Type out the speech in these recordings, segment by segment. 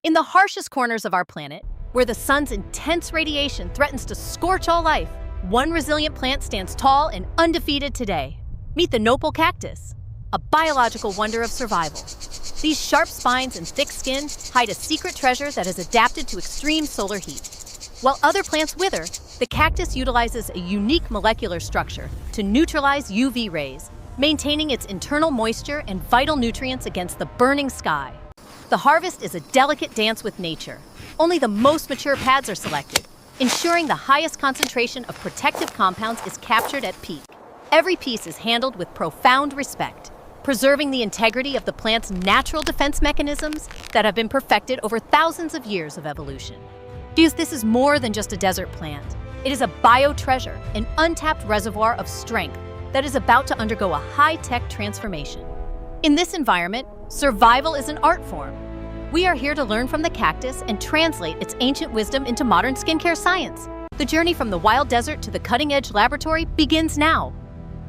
In the harshest corners of our planet, where the sun's intense radiation threatens to scorch all life, one resilient plant stands tall and undefeated today. Meet the nopal cactus, a biological wonder of survival. These sharp spines and thick skin hide a secret treasure that has adapted to extreme solar heat. While other plants wither, the cactus utilizes a unique molecular structure to neutralize UV rays, maintaining its internal moisture and vital nutrients against the burning sky. The harvest is a delicate dance with nature. Only the most mature pads are selected, ensuring the highest concentration of protective compounds is captured at peak. Every piece is handled with profound respect, preserving the integrity of the plant's natural defense mechanisms that have been perfected over thousands of years of evolution. This is more than just a desert plant. It is a bio-treasure, an untapped reservoir of strength that is about to undergo a high-tech transformation. In this environment, survival is an art form. We are here to learn from the cactus and translate its ancient wisdom into modern skincare science. The journey from the wild desert to the cutting-edge laboratory begins now,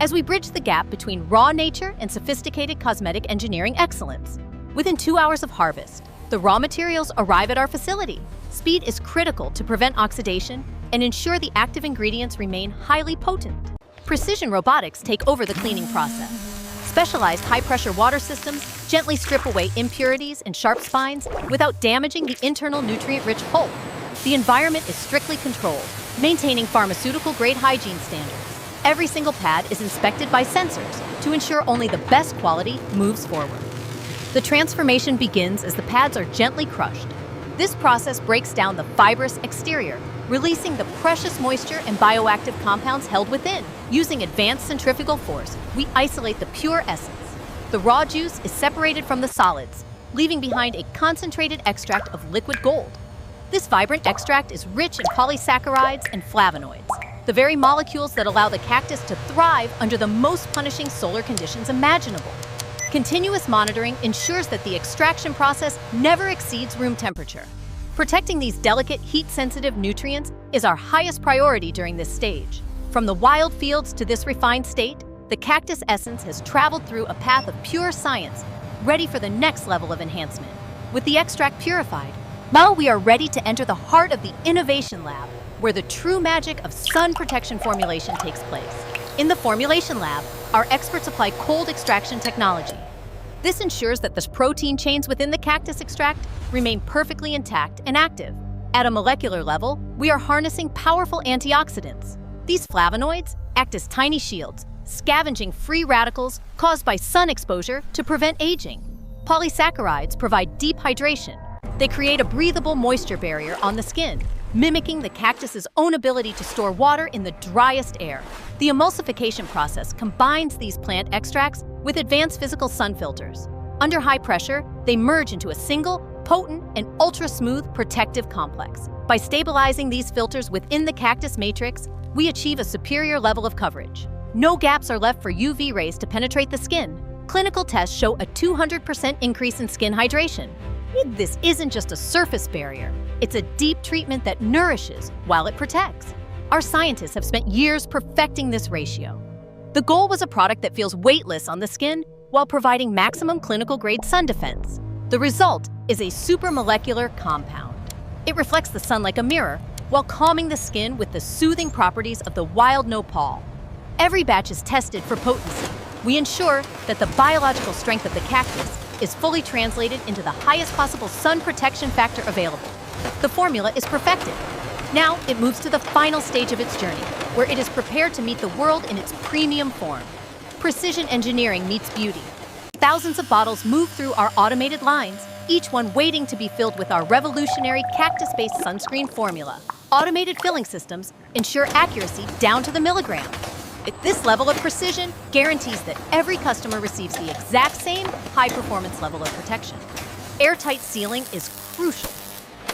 as we bridge the gap between raw nature and sophisticated cosmetic engineering excellence. Within 2 hours of harvest, the raw materials arrive at our facility. Speed is critical to prevent oxidation and ensure the active ingredients remain highly potent. Precision robotics take over the cleaning process. Specialized high-pressure water systems gently strip away impurities and sharp spines without damaging the internal nutrient-rich pulp. The environment is strictly controlled, maintaining pharmaceutical-grade hygiene standards. Every single pad is inspected by sensors to ensure only the best quality moves forward. The transformation begins as the pads are gently crushed. This process breaks down the fibrous exterior, releasing the precious moisture and bioactive compounds held within. Using advanced centrifugal force, we isolate the pure essence. The raw juice is separated from the solids, leaving behind a concentrated extract of liquid gold. This vibrant extract is rich in polysaccharides and flavonoids, the very molecules that allow the cactus to thrive under the most punishing solar conditions imaginable. Continuous monitoring ensures that the extraction process never exceeds room temperature. Protecting these delicate, heat-sensitive nutrients is our highest priority during this stage. From the wild fields to this refined state, the cactus essence has traveled through a path of pure science, ready for the next level of enhancement. With the extract purified, now we are ready to enter the heart of the innovation lab, where the true magic of sun protection formulation takes place. In the formulation lab, our experts apply cold extraction technology. This ensures that the protein chains within the cactus extract remain perfectly intact and active. At a molecular level, we are harnessing powerful antioxidants. These flavonoids act as tiny shields, scavenging free radicals caused by sun exposure to prevent aging. Polysaccharides provide deep hydration. They create a breathable moisture barrier on the skin, mimicking the cactus's own ability to store water in the driest air. The emulsification process combines these plant extracts with advanced physical sun filters. Under high pressure, they merge into a single, potent, and ultra-smooth protective complex. By stabilizing these filters within the cactus matrix, we achieve a superior level of coverage. No gaps are left for UV rays to penetrate the skin. Clinical tests show a 200% increase in skin hydration. This isn't just a surface barrier. It's a deep treatment that nourishes while it protects. Our scientists have spent years perfecting this ratio. The goal was a product that feels weightless on the skin while providing maximum clinical-grade sun defense. The result is a supramolecular compound. It reflects the sun like a mirror while calming the skin with the soothing properties of the wild nopal. Every batch is tested for potency. We ensure that the biological strength of the cactus is fully translated into the highest possible sun protection factor available. The formula is perfected. Now it moves to the final stage of its journey, where it is prepared to meet the world in its premium form. Precision engineering meets beauty. Thousands of bottles move through our automated lines, each one waiting to be filled with our revolutionary cactus-based sunscreen formula. Automated filling systems ensure accuracy down to the milligram. This level of precision guarantees that every customer receives the exact same high-performance level of protection. Airtight sealing is crucial.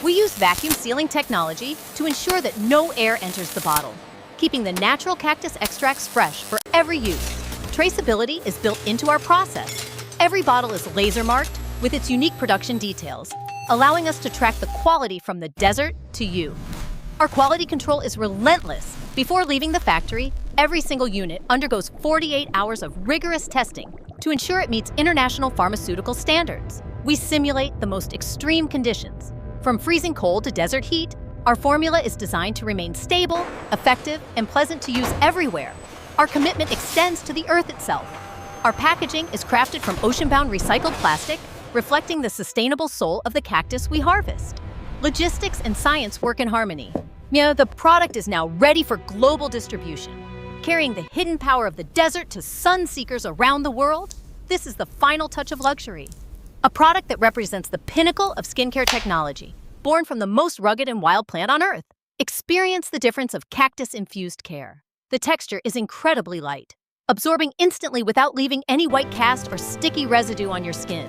We use vacuum sealing technology to ensure that no air enters the bottle, keeping the natural cactus extracts fresh for every use. Traceability is built into our process. Every bottle is laser-marked with its unique production details, allowing us to track the quality from the desert to you. Our quality control is relentless. Before leaving the factory, every single unit undergoes 48 hours of rigorous testing to ensure it meets international pharmaceutical standards. We simulate the most extreme conditions. From freezing cold to desert heat, our formula is designed to remain stable, effective, and pleasant to use everywhere. Our commitment extends to the Earth itself. Our packaging is crafted from ocean-bound recycled plastic, reflecting the sustainable soul of the cactus we harvest. Logistics and science work in harmony. The product is now ready for global distribution. Carrying the hidden power of the desert to sun seekers around the world, this is the final touch of luxury. A product that represents the pinnacle of skincare technology, born from the most rugged and wild plant on Earth. Experience the difference of cactus-infused care. The texture is incredibly light, absorbing instantly without leaving any white cast or sticky residue on your skin.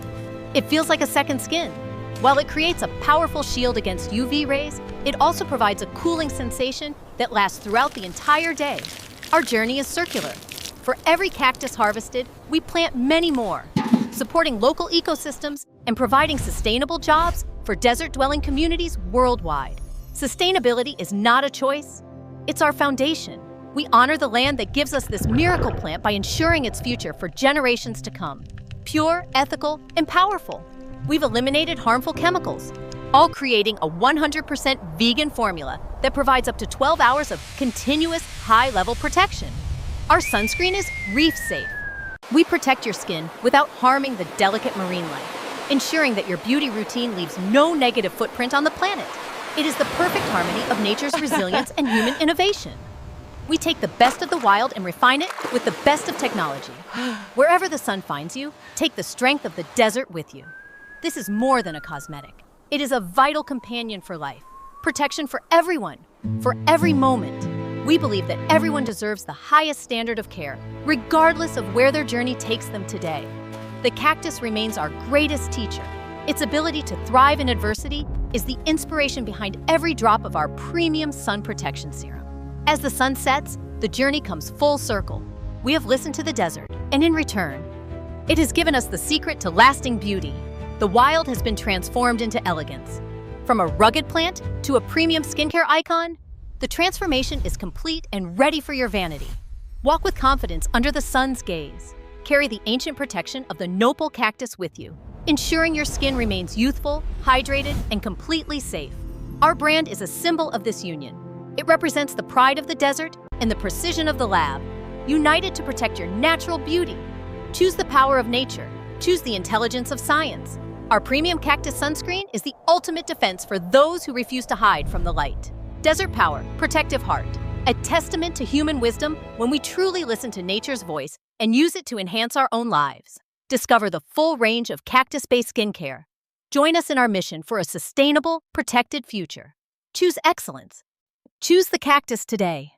It feels like a second skin. While it creates a powerful shield against UV rays, it also provides a cooling sensation that lasts throughout the entire day. Our journey is circular. For every cactus harvested, we plant many more, supporting local ecosystems and providing sustainable jobs for desert-dwelling communities worldwide. Sustainability is not a choice, it's our foundation. We honor the land that gives us this miracle plant by ensuring its future for generations to come. Pure, ethical, and powerful. We've eliminated harmful chemicals, all creating a 100% vegan formula that provides up to 12 hours of continuous high-level protection. Our sunscreen is reef-safe. We protect your skin without harming the delicate marine life, ensuring that your beauty routine leaves no negative footprint on the planet. It is the perfect harmony of nature's resilience and human innovation. We take the best of the wild and refine it with the best of technology. Wherever the sun finds you, take the strength of the desert with you. This is more than a cosmetic. It is a vital companion for life. Protection for everyone, for every moment. We believe that everyone deserves the highest standard of care, regardless of where their journey takes them today. The cactus remains our greatest teacher. Its ability to thrive in adversity is the inspiration behind every drop of our premium sun protection serum. As the sun sets, the journey comes full circle. We have listened to the desert, and in return, it has given us the secret to lasting beauty. The wild has been transformed into elegance. From a rugged plant to a premium skincare icon, the transformation is complete and ready for your vanity. Walk with confidence under the sun's gaze. Carry the ancient protection of the nopal cactus with you, ensuring your skin remains youthful, hydrated, and completely safe. Our brand is a symbol of this union. It represents the pride of the desert and the precision of the lab, united to protect your natural beauty. Choose the power of nature. Choose the intelligence of science. Our premium cactus sunscreen is the ultimate defense for those who refuse to hide from the light. Desert Power, Protective Heart, a testament to human wisdom when we truly listen to nature's voice and use it to enhance our own lives. Discover the full range of cactus-based skincare. Join us in our mission for a sustainable, protected future. Choose excellence. Choose the cactus today.